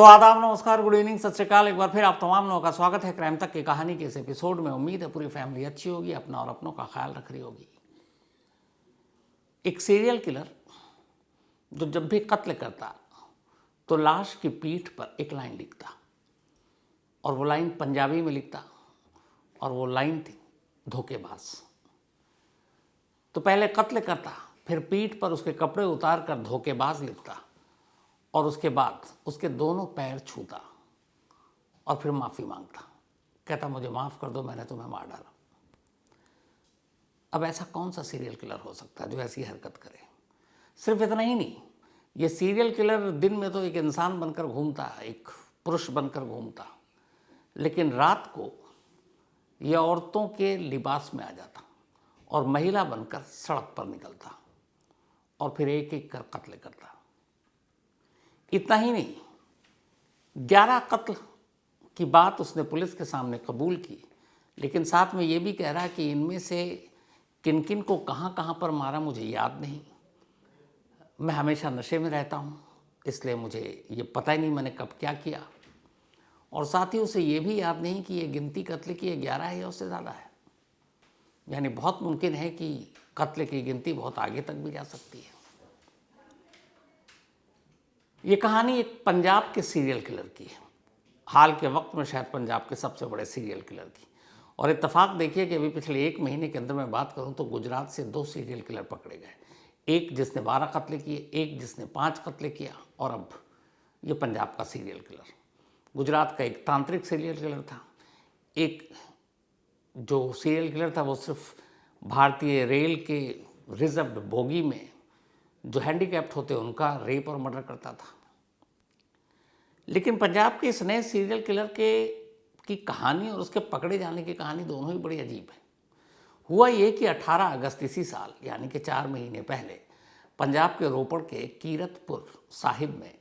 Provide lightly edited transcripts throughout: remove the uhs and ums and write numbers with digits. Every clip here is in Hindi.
तो आदाब, नमस्कार, गुड इवनिंग, सत श्री अकाल। एक बार फिर आप तमाम लोगों का स्वागत है क्राइम तक की कहानी के इस एपिसोड में। उम्मीद है पूरी फैमिली अच्छी होगी, अपना और अपनों का ख्याल रख रही होगी। एक सीरियल किलर जो जब भी कत्ल करता तो लाश की पीठ पर एक लाइन लिखता, और वो लाइन पंजाबी में लिखता, और वो लाइन थी धोखेबाज। तो पहले कत्ल करता, फिर पीठ पर उसके कपड़े उतार कर धोखेबाज लिखता, और उसके बाद उसके दोनों पैर छूता और फिर माफ़ी मांगता, कहता मुझे माफ़ कर दो, मैंने तुम्हें मार डाला। अब ऐसा कौन सा सीरियल किलर हो सकता है जो ऐसी हरकत करे? सिर्फ इतना ही नहीं, ये सीरियल किलर दिन में तो एक इंसान बनकर घूमता, एक पुरुष बनकर घूमता, लेकिन रात को ये औरतों के लिबास में आ जाता और महिला बनकर सड़क पर निकलता और फिर एक एक कर कत्ल करता। इतना ही नहीं, 11 कत्ल की बात उसने पुलिस के सामने कबूल की, लेकिन साथ में ये भी कह रहा कि इनमें से किन किन को कहाँ कहाँ पर मारा मुझे याद नहीं, मैं हमेशा नशे में रहता हूँ, इसलिए मुझे ये पता ही नहीं मैंने कब क्या किया। और साथ ही उसे ये भी याद नहीं कि ये गिनती कत्ल की 11 है या उससे ज़्यादा है। यानी बहुत मुमकिन है कि कत्ल की गिनती बहुत आगे तक भी जा सकती है। ये कहानी एक पंजाब के सीरियल किलर की है, हाल के वक्त में शायद पंजाब के सबसे बड़े सीरियल किलर की। और इत्तेफाक देखिए कि अभी पिछले 1 महीने के अंदर मैं बात करूं तो गुजरात से 2 सीरियल किलर पकड़े गए, एक जिसने 12 कत्ले किए, एक जिसने 5 कत्ले किया, और अब ये पंजाब का सीरियल किलर। गुजरात का एक तांत्रिक सीरियल किलर था, एक जो सीरियल किलर था वो सिर्फ भारतीय रेल के रिजर्व्ड बोगी में जो हैंडीकैप्ड होते उनका रेप और मर्डर करता था। लेकिन पंजाब के इस नए सीरियल किलर की कहानी और उसके पकड़े जाने की कहानी दोनों ही बड़ी अजीब है। हुआ ये कि 18 अगस्त इसी साल, यानी कि 4 महीने पहले, पंजाब के रोपड़ के कीरतपुर साहिब में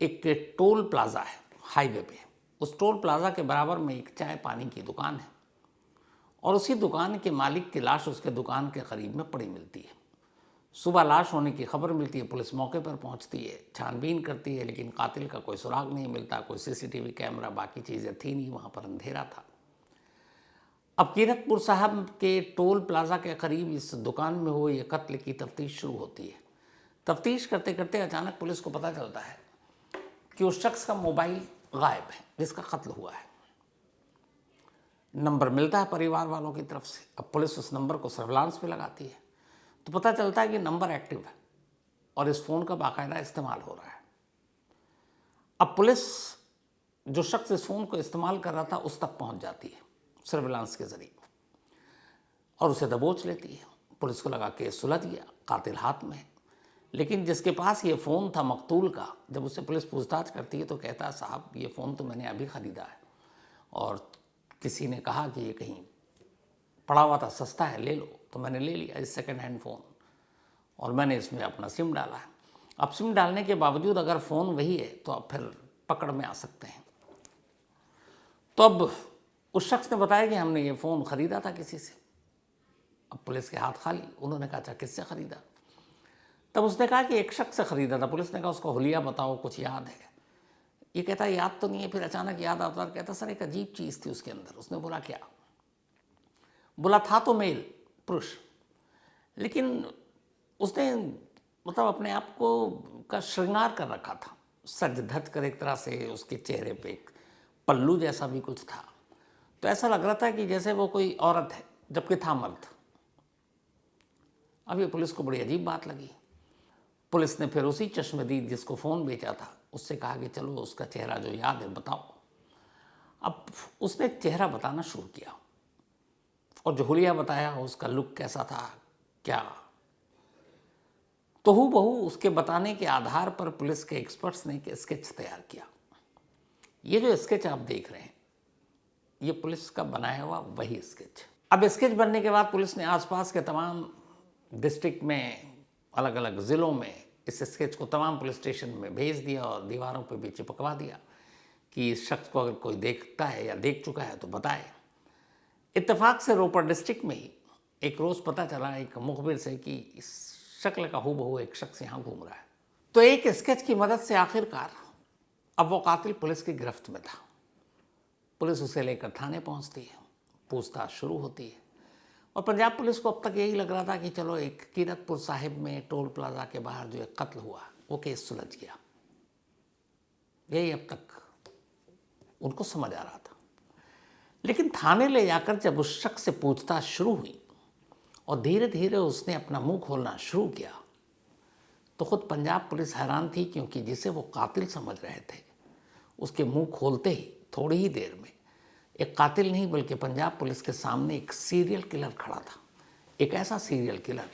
एक टोल प्लाजा है हाईवे पे। उस टोल प्लाजा के बराबर में एक चाय पानी की दुकान है, और उसी दुकान के मालिक की लाश उसके दुकान के करीब में पड़ी मिलती है। सुबह लाश होने की खबर मिलती है, पुलिस मौके पर पहुंचती है, छानबीन करती है, लेकिन कातिल का कोई सुराग नहीं मिलता, कोई सीसीटीवी कैमरा बाकी चीज़ें थी नहीं, वहाँ पर अंधेरा था। अब कीरतपुर साहब के टोल प्लाजा के करीब इस दुकान में हुए ये कत्ल की तफ्तीश शुरू होती है। तफ्तीश करते करते अचानक पुलिस को पता चलता है कि उस शख्स का मोबाइल गायब है जिसका कत्ल हुआ है। नंबर मिलता है परिवार वालों की तरफ से। अब पुलिस उस नंबर को सर्विलांस पे लगाती है तो पता चलता है कि नंबर एक्टिव है और इस फ़ोन का बाकायदा इस्तेमाल हो रहा है। अब पुलिस जो शख्स इस फ़ोन को इस्तेमाल कर रहा था उस तक पहुंच जाती है सर्विलांस के ज़रिए और उसे दबोच लेती है। पुलिस को लगा केस सुलझ गया, कातिल हाथ में है। लेकिन जिसके पास ये फ़ोन था मकतूल का, जब उससे पुलिस पूछताछ करती है तो कहता है साहब ये फ़ोन तो मैंने अभी ख़रीदा है और किसी ने कहा कि ये कहीं पड़ा हुआ था, सस्ता है, ले लो, तो मैंने ले लिया इस सेकेंड हैंड फ़ोन और मैंने इसमें अपना सिम डाला है। अब सिम डालने के बावजूद अगर फ़ोन वही है तो अब फिर पकड़ में आ सकते हैं। तो अब उस शख्स ने बताया कि हमने ये फ़ोन ख़रीदा था किसी से। अब पुलिस के हाथ खाली। उन्होंने कहा अच्छा किससे ख़रीदा? तब उसने कहा कि एक शख्स से ख़रीदा था। पुलिस ने कहा उसका हुलिया बताओ, कुछ याद है? ये कहता याद तो नहीं है। फिर अचानक याद आता और कहता सर एक अजीब चीज़ थी उसके अंदर। उसने बोला क्या? बोला था तो मेल, पुरुष, लेकिन उसने मतलब अपने आप को का श्रृंगार कर रखा था, सज धज कर एक तरह से। उसके चेहरे पे एक पल्लू जैसा भी कुछ था, तो ऐसा लग रहा था कि जैसे वो कोई औरत है जबकि था मर्द। अब ये पुलिस को बड़ी अजीब बात लगी। पुलिस ने फिर उसी चश्मदीद जिसको फ़ोन बेचा था उससे कहा कि चलो उसका चेहरा जो याद है बताओ। अब उसने चेहरा बताना शुरू किया और जो हुलिया बताया उसका लुक कैसा था, क्या, तो हूबहू उसके बताने के आधार पर पुलिस के एक्सपर्ट्स ने एक स्केच तैयार किया। ये जो स्केच आप देख रहे हैं ये पुलिस का बनाया हुआ वही स्केच। अब स्केच बनने के बाद पुलिस ने आसपास के तमाम डिस्ट्रिक्ट में, अलग अलग ज़िलों में इस स्केच को तमाम पुलिस स्टेशन में भेज दिया और दीवारों पर भी चिपकवा दिया कि इस शख्स को अगर कोई देखता है या देख चुका है तो बताए। इत्तेफाक से रोपड़ डिस्ट्रिक्ट में ही एक रोज़ पता चला एक मुखबिर से कि इस शक्ल का हूबहू एक शख्स यहाँ घूम रहा है। तो एक स्केच की मदद से आखिरकार अब वो कातिल पुलिस की गिरफ्त में था। पुलिस उसे लेकर थाने पहुंचती है, पूछताछ शुरू होती है और पंजाब पुलिस को अब तक यही लग रहा था कि चलो एक कीरतपुर साहिब में टोल प्लाजा के बाहर जो एक कत्ल हुआ वो केस सुलझ गया, यही अब तक उनको समझ आ रहा था। लेकिन थाने ले जाकर जब उस शख्स से पूछताछ शुरू हुई और धीरे धीरे उसने अपना मुंह खोलना शुरू किया तो खुद पंजाब पुलिस हैरान थी, क्योंकि जिसे वो कातिल समझ रहे थे उसके मुंह खोलते ही थोड़ी ही देर में एक कातिल नहीं बल्कि पंजाब पुलिस के सामने एक सीरियल किलर खड़ा था। एक ऐसा सीरियल किलर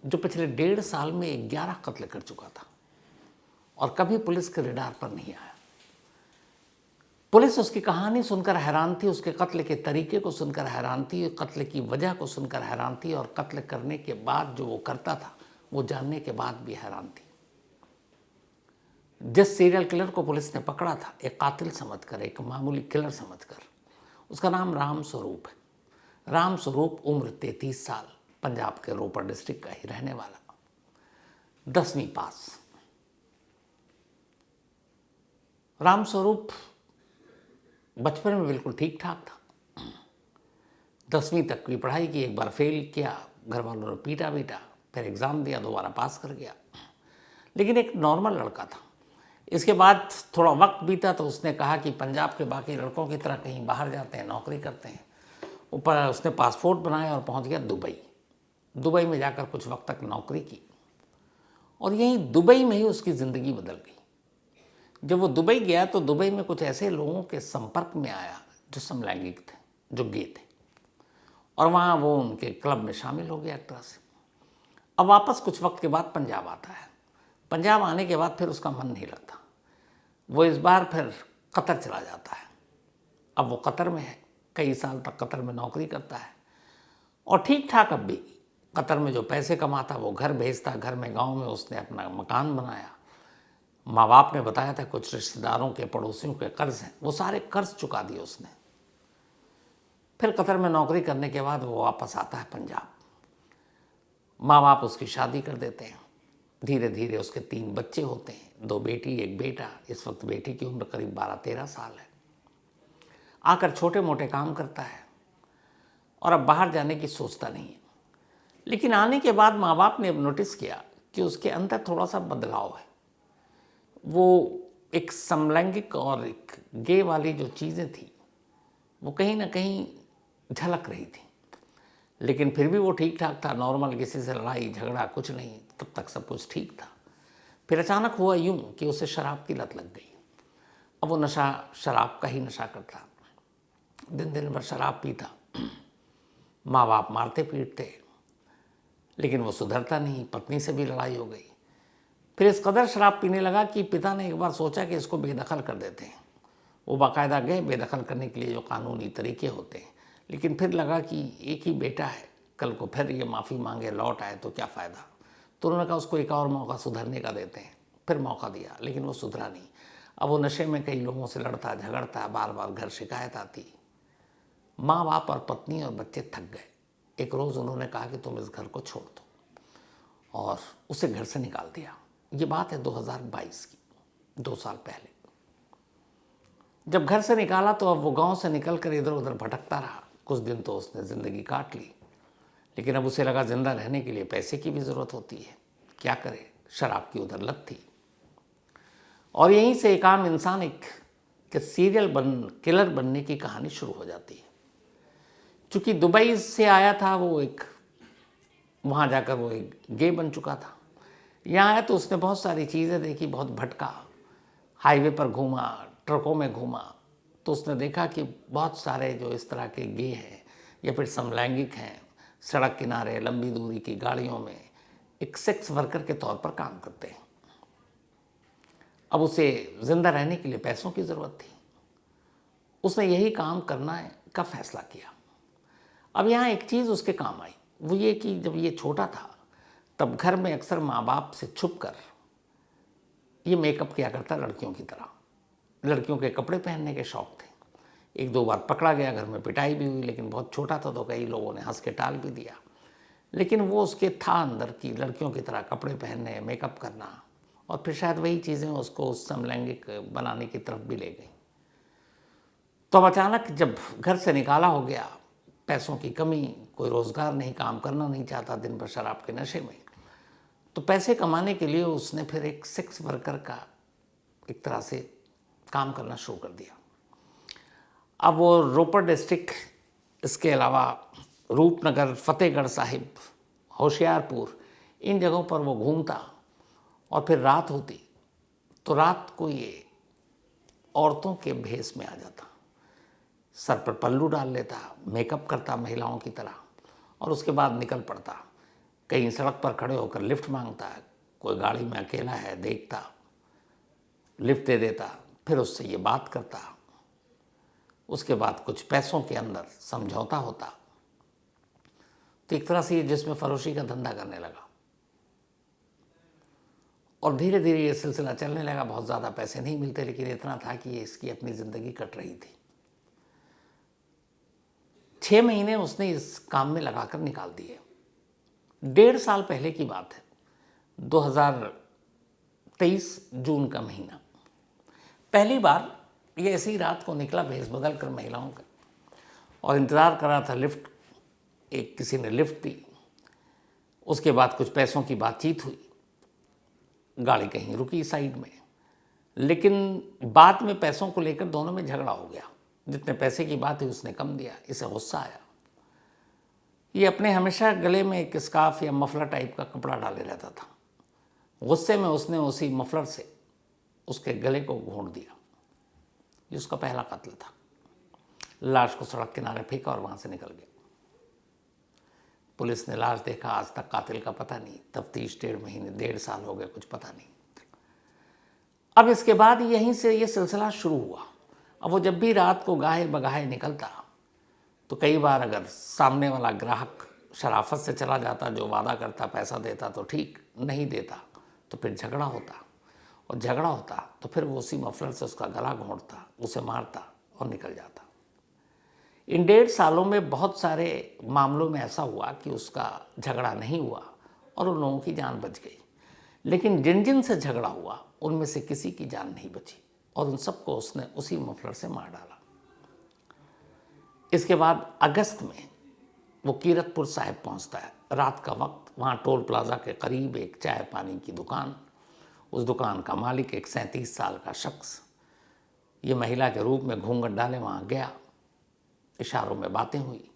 जो पिछले 1.5 साल में 11 कत्ल कर चुका था और कभी पुलिस के रडार पर नहीं आया। पुलिस उसकी कहानी सुनकर हैरान थी, उसके कत्ल के तरीके को सुनकर हैरान थी, कत्ल की वजह को सुनकर हैरान थी और कत्ल करने के बाद जो वो करता था वो जानने के बाद भी हैरान थी। जिस सीरियल किलर को पुलिस ने पकड़ा था एक कातिल समझकर, एक मामूली किलर समझकर, उसका नाम राम स्वरूप है। राम स्वरूप उम्र 33 साल, पंजाब के रोपड़ डिस्ट्रिक्ट का ही रहने वाला, 10वीं पास। राम स्वरूप बचपन में बिल्कुल ठीक ठाक था, 10वीं तक की पढ़ाई की, एक बार फेल किया, घर वालों ने पीटा, फिर एग्ज़ाम दिया, दोबारा पास कर गया, लेकिन एक नॉर्मल लड़का था। इसके बाद थोड़ा वक्त बीता तो उसने कहा कि पंजाब के बाकी लड़कों की तरह कहीं बाहर जाते हैं, नौकरी करते हैं। ऊपर उसने पासपोर्ट बनाया और पहुंच गया दुबई में जाकर कुछ वक्त तक नौकरी की और यहीं दुबई में ही उसकी ज़िंदगी बदल गई। जब वो दुबई गया तो दुबई में कुछ ऐसे लोगों के संपर्क में आया जो समलैंगिक थे, जो गे थे, और वहाँ वो उनके क्लब में शामिल हो गया एक तरह से। अब वापस कुछ वक्त के बाद पंजाब आता है। पंजाब आने के बाद फिर उसका मन नहीं लगता, वो इस बार फिर कतर चला जाता है। अब वो कतर में है, कई साल तक कतर में नौकरी करता है और ठीक ठाक अब भी कतर में जो पैसे कमाता वो घर भेजता। घर में गांव में उसने अपना मकान बनाया। माँ बाप ने बताया था कुछ रिश्तेदारों के, पड़ोसियों के कर्ज हैं, वो सारे कर्ज चुका दिए उसने। फिर कतर में नौकरी करने के बाद वो वापस आता है पंजाब। माँ बाप उसकी शादी कर देते हैं। धीरे धीरे उसके 3 बच्चे होते हैं, 2 बेटी 1 बेटा। इस वक्त बेटी की उम्र करीब 12-13 साल है। आकर छोटे मोटे काम करता है और अब बाहर जाने की सोचता नहीं है। लेकिन आने के बाद माँ बाप ने अब नोटिस किया कि उसके अंदर थोड़ा सा बदलाव है। वो एक समलैंगिक और एक गे वाली जो चीज़ें थी वो कहीं ना कहीं झलक रही थी। लेकिन फिर भी वो ठीक ठाक था, नॉर्मल, किसी से लड़ाई झगड़ा कुछ नहीं, तब तक सब कुछ ठीक था। फिर अचानक हुआ यूं कि उसे शराब की लत लग गई। अब वो नशा शराब का ही नशा करता, दिन दिन भर शराब पीता, माँ बाप मारते पीटते, लेकिन वो सुधरता नहीं। पत्नी से भी लड़ाई हो गई। फिर इस कदर शराब पीने लगा कि पिता ने एक बार सोचा कि इसको बेदखल कर देते हैं। वो बाकायदा गए बेदखल करने के लिए जो कानूनी तरीके होते हैं, लेकिन फिर लगा कि एक ही बेटा है, कल को फिर ये माफ़ी मांगे लौट आए तो क्या फ़ायदा। तो उन्होंने कहा उसको एक और मौका सुधरने का देते हैं। फिर मौका दिया, लेकिन वो सुधरा नहीं। अब वो नशे में कई लोगों से लड़ता झगड़ता, बार बार घर शिकायत आती। माँ बाप और पत्नी और बच्चे थक गए। एक रोज़ उन्होंने कहा कि तुम इस घर को छोड़ दो और उसे घर से निकाल दिया। ये बात है 2022 की, 2 साल पहले। जब घर से निकाला तो अब वो गांव से निकलकर इधर उधर भटकता रहा। कुछ दिन तो उसने ज़िंदगी काट ली, लेकिन अब उसे लगा जिंदा रहने के लिए पैसे की भी ज़रूरत होती है। क्या करे, शराब की उधर लत थी। और यहीं से एक आम इंसान एक सीरियल किलर बनने की कहानी शुरू हो जाती है। चूँकि दुबई से आया था वो, एक वहाँ जाकर वो एक गे बन चुका था। यहाँ आया तो उसने बहुत सारी चीज़ें देखी, बहुत भटका, हाईवे पर घूमा, ट्रकों में घूमा, तो उसने देखा कि बहुत सारे जो इस तरह के गे हैं या फिर समलैंगिक हैं, सड़क किनारे लंबी दूरी की गाड़ियों में एक सेक्स वर्कर के तौर पर काम करते हैं। अब उसे ज़िंदा रहने के लिए पैसों की ज़रूरत थी। उसने यही काम करना का फैसला किया। अब यहाँ एक चीज़ उसके काम आई, वो ये कि जब ये छोटा था तब घर में अक्सर माँ बाप से छुपकर ये मेकअप किया करता लड़कियों की तरह। लड़कियों के कपड़े पहनने के शौक़ थे। 1-2 बार पकड़ा गया, घर में पिटाई भी हुई, लेकिन बहुत छोटा था तो कई लोगों ने हंस के टाल भी दिया। लेकिन वो उसके था अंदर की लड़कियों की तरह कपड़े पहनने, मेकअप करना और फिर शायद वही चीज़ें उसको समलैंगिक बनाने की तरफ भी ले गई। तो अब अचानक जब घर से निकाला हो गया, पैसों की कमी, कोई रोज़गार नहीं, काम करना नहीं चाहता, दिन भर शराब के नशे में, तो पैसे कमाने के लिए उसने फिर एक सेक्स वर्कर का एक तरह से काम करना शुरू कर दिया। अब वो रोपड़ डिस्ट्रिक्ट, इसके अलावा रूपनगर, फतेहगढ़ साहिब, होशियारपुर, इन जगहों पर वो घूमता और फिर रात होती तो रात को ये औरतों के भेष में आ जाता, सर पर पल्लू डाल लेता, मेकअप करता महिलाओं की तरह और उसके बाद निकल पड़ता। कहीं सड़क पर खड़े होकर लिफ्ट मांगता, कोई गाड़ी में अकेला है देखता, लिफ्ट दे देता, फिर उससे ये बात करता, उसके बाद कुछ पैसों के अंदर समझौता होता। तो एक तरह से ये जिस्म फरोशी का धंधा करने लगा और धीरे धीरे ये सिलसिला चलने लगा। बहुत ज़्यादा पैसे नहीं मिलते, लेकिन इतना था कि ये इसकी अपनी ज़िंदगी कट रही थी। 6 महीने उसने इस काम में लगाकर निकाल दिए। 1.5 साल पहले की बात है, 2023 जून का महीना। पहली बार ये ऐसी ही रात को निकला भेष बदल कर महिलाओं का और इंतज़ार कर रहा था लिफ्ट। एक किसी ने लिफ्ट दी, उसके बाद कुछ पैसों की बातचीत हुई, गाड़ी कहीं रुकी साइड में, लेकिन बाद में पैसों को लेकर दोनों में झगड़ा हो गया। जितने पैसे की बात हुई उसने कम दिया, इसे गुस्सा आया। ये अपने हमेशा गले में एक स्कार्फ या मफलर टाइप का कपड़ा डाले रहता था। गुस्से में उसने उसी मफलर से उसके गले को घोंट दिया। ये उसका पहला कत्ल था। लाश को सड़क किनारे फेंका और वहाँ से निकल गया। पुलिस ने लाश देखा, आज तक कातिल का पता नहीं। तफ्तीश 1.5 महीने, 1.5 साल हो गए, कुछ पता नहीं। अब इसके बाद यहीं से ये सिलसिला शुरू हुआ। अब वो जब भी रात को गाहे बगाहे निकलता तो कई बार अगर सामने वाला ग्राहक शराफत से चला जाता, जो वादा करता पैसा देता तो ठीक, नहीं देता तो फिर झगड़ा होता, और झगड़ा होता तो फिर वो उसी मफलर से उसका गला घोंटता, उसे मारता और निकल जाता। इन 1.5 सालों में बहुत सारे मामलों में ऐसा हुआ कि उसका झगड़ा नहीं हुआ और उन लोगों की जान बच गई, लेकिन जिन जिन से झगड़ा हुआ उनमें से किसी की जान नहीं बची और उन सबको उसने उसी मफलर से मार डाला। इसके बाद अगस्त में वो कीरतपुर साहिब पहुंचता है। रात का वक्त, वहाँ टोल प्लाजा के करीब एक चाय पानी की दुकान, उस दुकान का मालिक एक 37 साल का शख्स, ये महिला के रूप में घूंघट डाले वहाँ गया। इशारों में बातें हुई,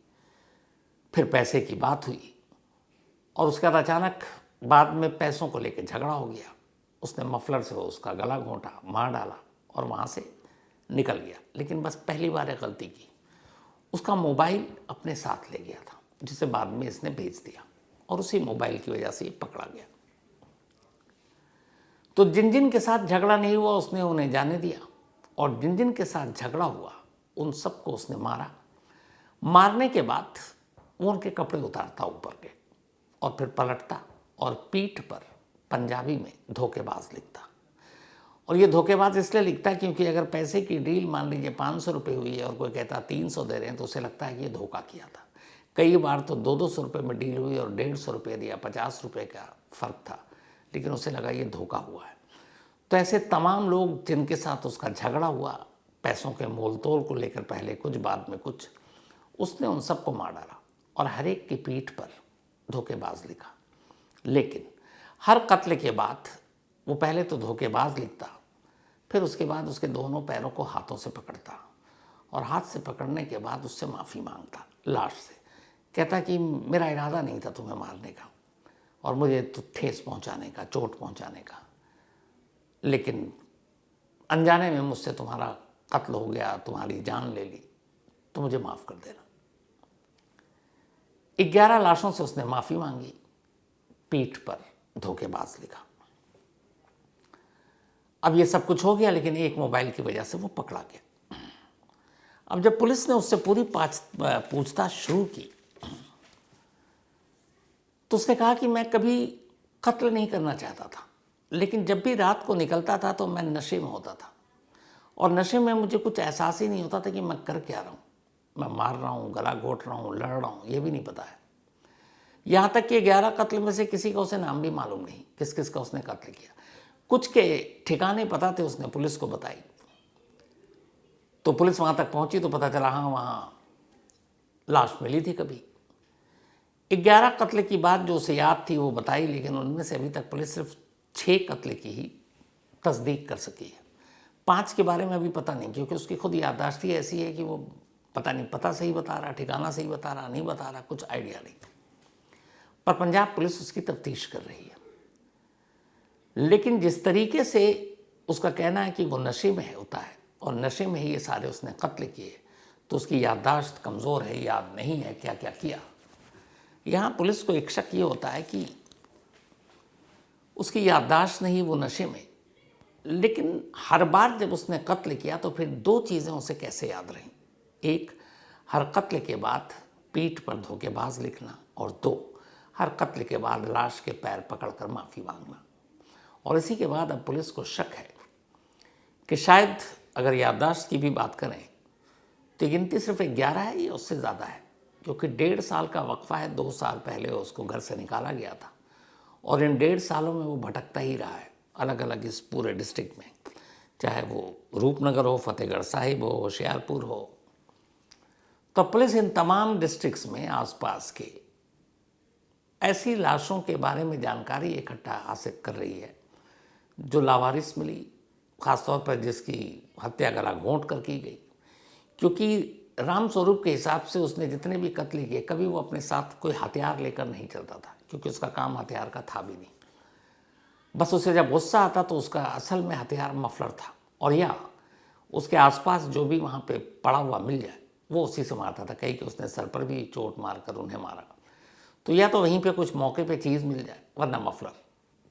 फिर पैसे की बात हुई और उसके बाद अचानक बाद में पैसों को लेकर झगड़ा हो गया। उसने मफलर से उसका गला घोंटा, मार डाला और वहाँ से निकल गया। लेकिन बस पहली बार एक गलती की, उसका मोबाइल अपने साथ ले गया था, जिसे बाद में इसने बेच दिया और उसी मोबाइल की वजह से ये पकड़ा गया। तो जिन जिन के साथ झगड़ा नहीं हुआ उसने उन्हें जाने दिया और जिन जिन के साथ झगड़ा हुआ उन सबको उसने मारा। मारने के बाद वो उनके कपड़े उतारता ऊपर के और फिर पलटता और पीठ पर पंजाबी में धोखेबाज लिखता। और ये धोखेबाज इसलिए लिखता है क्योंकि अगर पैसे की डील मान लीजिए 500 रुपये हुई है और कोई कहता 300 दे रहे हैं तो उसे लगता है कि ये धोखा किया था। कई बार तो 200 रुपये में डील हुई और 150 रुपये दिया, 50 रुपये का फ़र्क था, लेकिन उसे लगा ये धोखा हुआ है। तो ऐसे तमाम लोग जिनके साथ उसका झगड़ा हुआ पैसों के मोल तोल को लेकर, पहले कुछ बाद में कुछ, उसने उन सबको मार डाला और हर एक की पीठ पर धोखेबाज लिखा। लेकिन हर कत्ल के बाद वो पहले तो धोखेबाज लिखता, फिर उसके बाद उसके दोनों पैरों को हाथों से पकड़ता और हाथ से पकड़ने के बाद उससे माफ़ी मांगता लाश से। कहता कि मेरा इरादा नहीं था तुम्हें मारने का और मुझे तो ठेस पहुंचाने का, चोट पहुंचाने का, लेकिन अनजाने में मुझसे तुम्हारा कत्ल हो गया, तुम्हारी जान ले ली, तो मुझे माफ़ कर देना। 11 लाशों से उसने माफ़ी मांगी, पीठ पर धोखेबाज लिखा। अब ये सब कुछ हो गया, लेकिन एक मोबाइल की वजह से वो पकड़ा गया। अब जब पुलिस ने उससे पूरी पूछताछ शुरू की तो उसने कहा कि मैं कभी कत्ल नहीं करना चाहता था, लेकिन जब भी रात को निकलता था तो मैं नशे में होता था और नशे में मुझे कुछ एहसास ही नहीं होता था कि मैं कर क्या रहा हूँ। मैं मार रहा हूँ, गला घोट रहा हूँ, लड़ रहा हूँ, ये भी नहीं पता है। यहाँ तक कि 11 कत्ल में से किसी का उसे नाम भी मालूम नहीं, किस किस का उसने कत्ल किया। कुछ के ठिकाने पता थे, उसने पुलिस को बताई, तो पुलिस वहाँ तक पहुँची तो पता चला हाँ वहाँ लाश मिली थी कभी। 11 कत्ल की बात जो उसे याद थी वो बताई, लेकिन उनमें से अभी तक पुलिस सिर्फ 6 कत्ल की ही तस्दीक कर सकी है। 5 के बारे में अभी पता नहीं, क्योंकि उसकी खुद याददाश्त ही ऐसी है कि वो पता नहीं, पता सही बता रहा, ठिकाना सही बता रहा, नहीं बता रहा, कुछ आइडिया नहीं। पर पंजाब पुलिस उसकी तफ्तीश कर रही है। लेकिन जिस तरीके से उसका कहना है कि वो नशे में होता है और नशे में ही ये सारे उसने कत्ल किए, तो उसकी याददाश्त कमज़ोर है, याद नहीं है क्या क्या किया। यहाँ पुलिस को एक शक ये होता है कि उसकी याददाश्त नहीं, वो नशे में। लेकिन हर बार जब उसने कत्ल किया तो फिर 2 चीज़ें उसे कैसे याद रहीं। एक, हर कत्ल के बाद पीठ पर धोखेबाज लिखना, और 2, हर कत्ल के बाद लाश के पैर पकड़कर माफ़ी मांगना। और इसी के बाद अब पुलिस को शक है कि शायद अगर याददाश्त की भी बात करें तो गिनती सिर्फ 11 है या उससे ज़्यादा है, क्योंकि 1.5 साल का वक्फा है। 2 साल पहले उसको घर से निकाला गया था और इन 1.5 सालों में वो भटकता ही रहा है अलग अलग इस पूरे डिस्ट्रिक्ट में, चाहे वो रूपनगर हो, फतेहगढ़ साहिब हो, होशियारपुर हो। तो पुलिस इन तमाम डिस्ट्रिक्ट्स में आसपास के ऐसी लाशों के बारे में जानकारी इकट्ठा हासिल कर रही है जो लावारिस मिली, ख़ासतौर पर जिसकी हत्या गला घोंट कर की गई। क्योंकि राम स्वरूप के हिसाब से उसने जितने भी कत्ल किए, कभी वो अपने साथ कोई हथियार लेकर नहीं चलता था, क्योंकि उसका काम हथियार का था भी नहीं। बस उसे जब गुस्सा आता तो उसका असल में हथियार मफलर था, और या उसके आसपास जो भी वहाँ पे पड़ा हुआ मिल जाए वो उसी से मारता था। कहीं कि उसने सर पर भी चोट मारकर उन्हें मारा, तो या तो वहीं पे कुछ मौके पे चीज़ मिल जाए, वरना मफलर।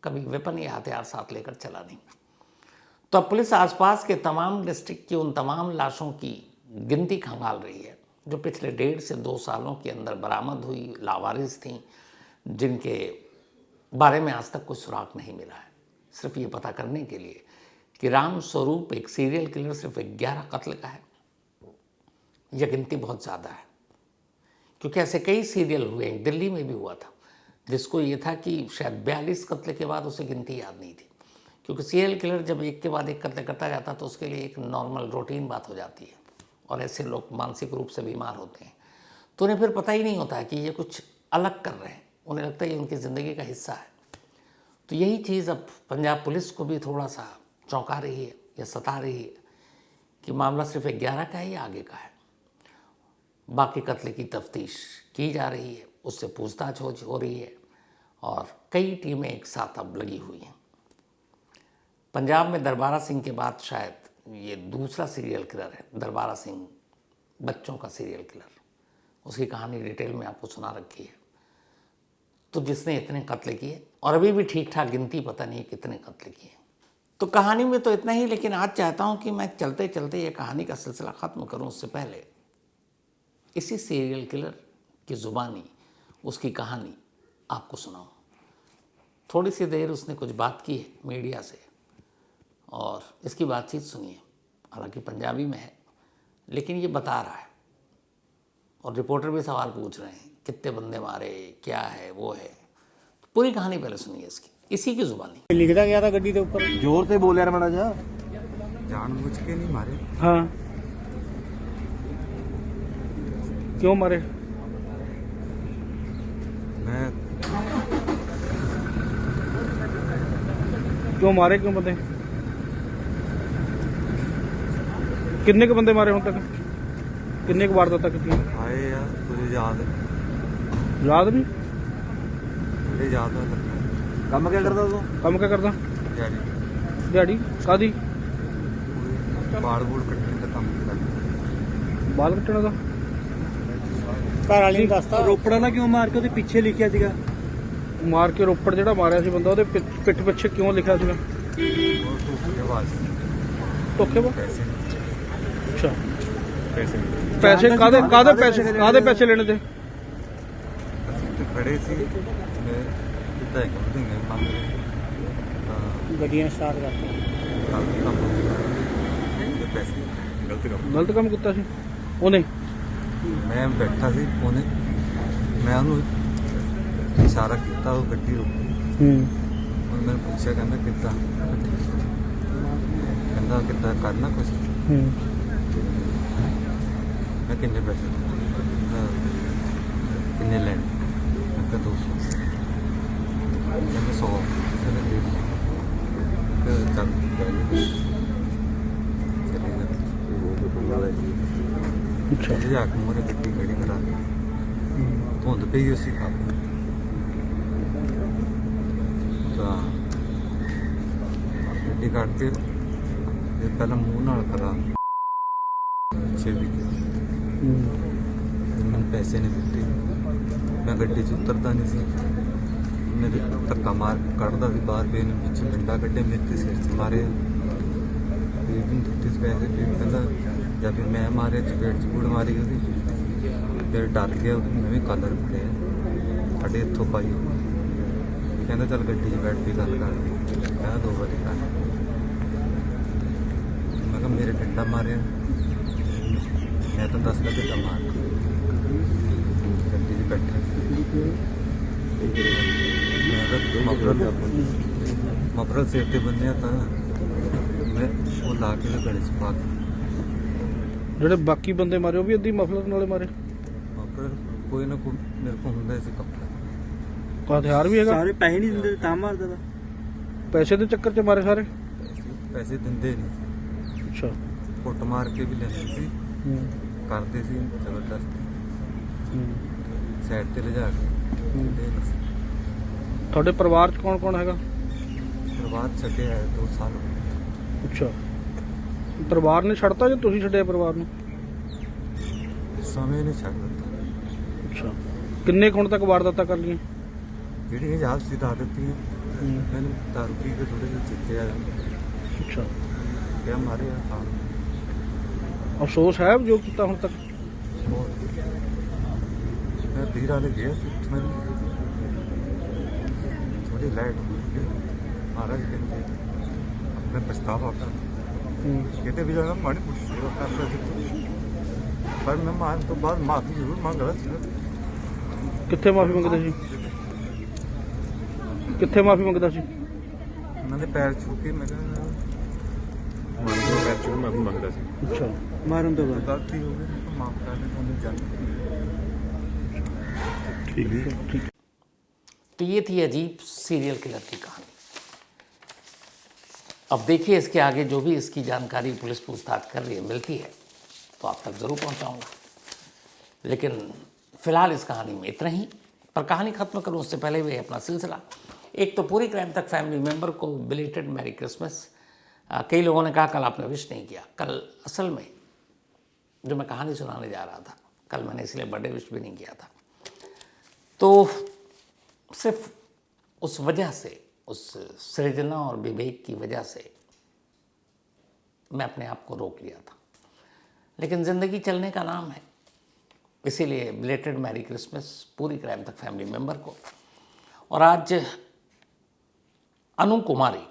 कभी वेपन या हथियार साथ लेकर चला नहीं। तो अब पुलिस आसपास के तमाम डिस्ट्रिक्ट की उन तमाम लाशों की गिनती खंगाल रही है जो पिछले 1.5 से 2 सालों के अंदर बरामद हुई, लावारिस थीं, जिनके बारे में आज तक कोई सुराग नहीं मिला है। सिर्फ ये पता करने के लिए कि राम स्वरूप एक सीरियल किलर सिर्फ 11 कत्ल का है, यह गिनती बहुत ज़्यादा है। क्योंकि ऐसे कई सीरियल हुए हैं, दिल्ली में भी हुआ था, जिसको ये था कि शायद 42 कत्ल के बाद उसे गिनती याद नहीं थी। क्योंकि सीरियल किलर जब एक के बाद एक कत्ल करता जाता तो उसके लिए एक नॉर्मल रूटीन बात हो जाती है, और ऐसे लोग मानसिक रूप से बीमार होते हैं, तो उन्हें फिर पता ही नहीं होता है कि ये कुछ अलग कर रहे हैं, उन्हें लगता है ये उनकी ज़िंदगी का हिस्सा है। तो यही चीज़ अब पंजाब पुलिस को भी थोड़ा सा चौंका रही है या सता रही है कि मामला सिर्फ 11 का है या आगे का है। बाकी कत्ल की तफ्तीश की जा रही है, उससे पूछताछ हो रही है, और कई टीमें एक साथ अब लगी हुई हैं। पंजाब में दरबारा सिंह के बाद शायद ये दूसरा सीरियल किलर है। दरबारा सिंह बच्चों का सीरियल किलर, उसकी कहानी डिटेल में आपको सुना रखी है। तो जिसने इतने कत्ल किए, और अभी भी ठीक ठाक गिनती पता नहीं कितने कत्ल किए। तो कहानी में तो इतना ही, लेकिन आज चाहता हूँ कि मैं चलते चलते ये कहानी का सिलसिला ख़त्म करूँ उससे पहले इसी सीरियल किलर की ज़ुबानी उसकी कहानी आपको सुनाऊँ। थोड़ी सी देर उसने कुछ बात की है मीडिया से, और इसकी बातचीत सुनिए। हालांकि पंजाबी में है, लेकिन ये बता रहा है, और रिपोर्टर भी सवाल पूछ रहे हैं कितने बंदे मारे, क्या है वो है। तो पूरी कहानी पहले सुनिए इसकी, इसी की ज़ुबानी। लिखता गया था गड्डी के ऊपर, जोर से बोल यार माड़ा जा। जानबूझ के नहीं मारे। हाँ क्यों मारे? मैं क्यों मारे, क्यों बंदे? कितने के बंदे मारे हुण तक? कितने के वारदात तक की? आए यार, तुझे याद है? याद नहीं? तुझे याद है? काम क्या करता तू? काम क्या करता? डैडी दिहाड़ी कादी? बाल बूल कटने का काम करता। बाल कट्टने का? घर वाली ਨੂੰ ਦੱਸਦਾ ਰੋਪੜਾ ਨਾਲ ਕਿਉਂ ਮਾਰ ਕੇ ਉਹਦੇ ਪਿੱਛੇ ਲਿਖਿਆ ਸੀਗਾ? ਮਾਰ ਕੇ ਰੋਪੜ ਜਿਹੜਾ ਮਾਰਿਆ ਸੀ ਬੰਦਾ, ਉਹਦੇ ਪਿੱਠ ਪਿੱਛੇ ਕਿਉਂ ਲਿਖਿਆ ਸੀਗਾ? और धोखे बाज ਧੋਖੇ ਬਾ? पैसे ਅੱਛਾ, पैसे ਪੈਸੇ ਕਾਦੇ ਪੈਸੇ ਲੈਣੇ ਤੇ? तो खड़े सी मैं कितना है कम देंगे मांग रहे ਗੱਡੀਆਂ ਸਟਾਰਟ ਕਰਤੀਆਂ। गलत काम ये पैसे गलत काम। ਗਲਤ ਕੰਮ ਕੀਤਾ ਸੀ ਉਹਨੇ? मैं बैठा सी ਉਹਨੇ, मैं ਉਹਨੂੰ ਇਸ਼ਾਰਾ ਕੀਤਾ, ਉਹ ਗੱਡੀ ਰੁਕੀ। ਹੂੰ। और मैंने पूछा कहना कितना, कहना कितना करना कुछ, मैं किन्ने पैसे किन्ने लेने, मैं कहा 200, कहना 100, कहना 150, चल चले गए। अच्छा जाके मोरे गड्डी खड़ी करा धुंध पई उसी खा गड्डी ਕੱਢ ਕੇ ਤੇ ਪਹਿਲਾਂ ਮੂੰਹ ਨਾਲ ਕਰਾ ਪਿੱਛੇ ਵੀ ਮੈਨੂੰ ਪੈਸੇ ਨਹੀਂ ਦਿੱਤੇ, ਮੈਂ ਗੱਡੀ 'ਚ ਉਤਰਦਾ ਨਹੀਂ ਸੀ, ਮੇਰੇ ਧੱਕਾ ਮਾਰ ਕੱਢਦਾ ਸੀ ਬਾਹਰ ਪੇ ਨੇ ਵਿੱਚ ਡੰਡਾ ਕੱਢੇ ਮੇਰੇ ਤੇ ਸਿਰ 'ਚ ਮਾਰੇ ਤੇ ਇਹਨੂੰ ਦਿੱਤੇ ਸੀ ਪੈਸੇ, ਫਿਰ ਕਹਿੰਦਾ ਜਾਂ ਫਿਰ ਮੈਂ ਮਾਰੇ ਚਪੇੜ ਚਪੂੜ ਮਾਰੀ ਉਹਦੀ, ਫਿਰ ਡਰ ਗਿਆ ਉਹਦੀ, ਮੈਂ ਵੀ ਕਾਲਰ ਫੜਿਆ ਸਾਡੇ ਇੱਥੋਂ ਪਾਈ, ਕਹਿੰਦਾ ਚੱਲ ਗੱਡੀ 'ਚ ਬੈਠ ਕੇ ਗੱਲ ਕਰ, ਕਹਿੰਦਾ 2 ਵਾਰੀ ਕਰ, ਮੈਂ ਕਿਹਾ ਮੇਰੇ ਡੰਡਾ ਮਾਰਿਆ, ਮੈਂ ਤਾਂ ਦੱਸਦਾ ਕਿੱਦਾਂ ਮਾਰ ਗੱਡੀ 'ਚ ਬੈਠਾ ਮੈਂ ਤਾਂ ਮਫਰਲ ਸਿਰ ਤੇ ਬੰਨਿਆ ਤਾਂ ਮੈਂ ਉਹ ਲਾ ਕੇ ਤੇ ਗਲੇ 'ਚ ਪਾ ਕੇ ਜਿਹੜੇ ਬਾਕੀ ਬੰਦੇ ਮਾਰੇ ਉਹ ਵੀ ਅੱਧੀ ਮਫਲਰ ਨਾਲੇ ਮਾਰੇ? ਮਫਰਲ ਕੋਈ ਨਾ ਕੋਈ ਮੇਰੇ ਕੋਲ ਹੁੰਦਾ ਸੀ ਕੱਪੜਾ, ਕੋਈ ਹਥਿਆਰ ਵੀ ਹੈਗਾ? ਸਾਰੇ ਪੈਸੇ ਨਹੀਂ ਦਿੰਦੇ ਤਾਂ ਮਾਰਦਾ ਤਾ। ਪੈਸੇ ਦੇ ਚੱਕਰ 'ਚ ਮਾਰੇ ਸਾਰੇ? ਪੈਸੇ ਦਿੰਦੇ ਨਹੀਂ, ਅੱਛਾ ਕੁੱਟ ਮਾਰ ਕੇ ਵੀ ਲੈਂਦੇ ਸੀ, ਕਰਦੇ ਸੀ ਜ਼ਬਰਦਸਤੀ, ਸਾਈਡ ਤੇ ਲਿਜਾ ਕੇ ਦੇ ਦਿੰਦੇ ਸੀ। ਤੁਹਾਡੇ ਪਰਿਵਾਰ 'ਚ ਕੌਣ ਕੌਣ ਹੈਗਾ? ਪਰਿਵਾਰ ਛੱਡਿਆ ਹੈ 2 ਸਾਲ ਹੋ ਗਏ। ਅੱਛਾ ਪਰਿਵਾਰ ਨੇ ਛੱਡਤਾ ਜਾਂ ਤੁਸੀਂ ਛੱਡਿਆ ਪਰਿਵਾਰ ਨੂੰ? ਸਮੇਂ ਨੇ ਛੱਡ ਦਿੱਤਾ, ਅੱਛਾ ਕਿੰਨੇ ਕੁ ਹੁਣ ਤੱਕ ਵਾਰਦਾਤਾਂ ਕਰ ਲਈਆਂ? ਜਿਹੜੀ ਇਹ ਯਾਦ ਸੀ ਦੱਸ ਦਿੱਤੀ ਹੈ। ਮੈਨੂੰ ਦਾਰੂ ਪੀ ਕੇ ਥੋੜੇ ਜਿਹੇ ਚਿੱਤੇ ਆ ਅੱਛਾ ਕਿਆ ਮਾਰੇ ਆ ਹਾਂ ਅਫਸੋਸ ਹੈ ਜੋ ਕੀਤਾ ਹੁਣ ਤੱਕ? मैं धीरे वाले गया मैंने थोड़ी लाइट महाराज कहते अपने पछतावा कर कहते भी जाना माड़ी कुछ सेवा करता पर मैं मान तो बाद माफी जरूर मांग रहा था। ਕਿੱਥੇ ਮਾਫੀ ਮੰਗਦਾ ਸੀ? ਕਿੱਥੇ ਮਾਫੀ ਮੰਗਦਾ ਸੀ? मैंने पैर छू के मैं मान दो पैर छू माफी मांगता सी। ਅੱਛਾ ਮਾਰਨ ਤੋਂ ਬਾਅਦ गलती हो गई तो माफ कर दे तुम्हें जान ਠੀਕ ਹੈ ਠੀਕ ਹੈ। तो ये थी अजीब सीरियल किलर की कहानी। अब देखिए इसके आगे जो भी इसकी जानकारी पुलिस पूछताछ कर रही है मिलती है तो आप तक ज़रूर पहुंचाऊंगा, लेकिन फ़िलहाल इस कहानी में इतना ही। पर कहानी ख़त्म करूं उससे पहले भी अपना सिलसिला, एक तो पूरी क्राइम तक फैमिली मेम्बर को बिलेटेड मैरी क्रिसमस। कई लोगों ने कहा कल आपने विश नहीं किया। कल असल में जो मैं कहानी सुनाने जा रहा था कल मैंने इसलिए बर्थडे विश भी नहीं किया था, तो सिर्फ उस वजह से, उस सृजना और विवेक की वजह से मैं अपने आप को रोक लिया था। लेकिन ज़िंदगी चलने का नाम है, इसीलिए बिलेटेड मैरी क्रिसमस पूरी क्राइम तक फैमिली मेम्बर को। और आज अनु कुमारी,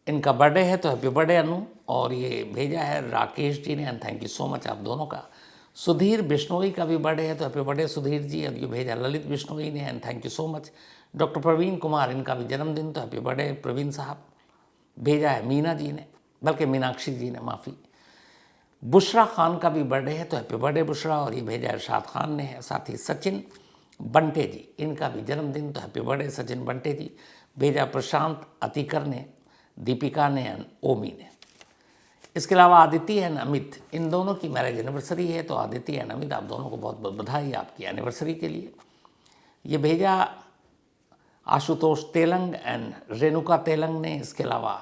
इनका बर्थडे है तो हैप्पी बर्थडे अनु। और ये भेजा है राकेश जी ने, and thank you so much आप दोनों का। सुधीर बिश्नोई का भी बर्थडे है तो हैप्पी बर्थडे सुधीर जी। और ये भेजा ललित बिश्नोई ने, and thank you so much. Doctor Praveen Kumar, इनका भी जन्मदिन तो हैप्पी बर्थडे प्रवीण साहब। भेजा है मीना जी ने, बल्कि मीनाक्षी जी ने, माफ़ी। बुशरा खान का भी बर्थडे है तो हैप्पी बर्थडे बुशरा। और ये भेजा इरशाद खान ने है। साथ ही सचिन बंटे जी, इनका भी जन्मदिन तो हैप्पी बर्थडे सचिन बंटे जी। भेजा प्रशांत अतिकर ने, दीपिका ने एंड ओमी ने। इसके अलावा आदित्य एंड अमित, इन दोनों की मैरिज एनिवर्सरी है तो आदित्य एंड अमित आप दोनों को बहुत बहुत बधाई आपकी एनिवर्सरी के लिए। ये भेजा आशुतोष तेलंग एंड रेणुका तेलंग ने। इसके अलावा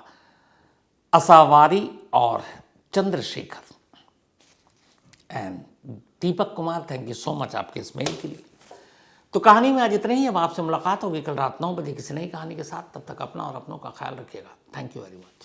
असावारी और Chandrashekhar and Deepak Kumar, thank you so much आपके इस मेल के लिए। तो कहानी में आज इतना ही। अब आपसे मुलाकात होगी कल रात 9 बजे किसी नई कहानी के साथ। तब तक अपना और अपनों का ख्याल रखिएगा। Thank you very much.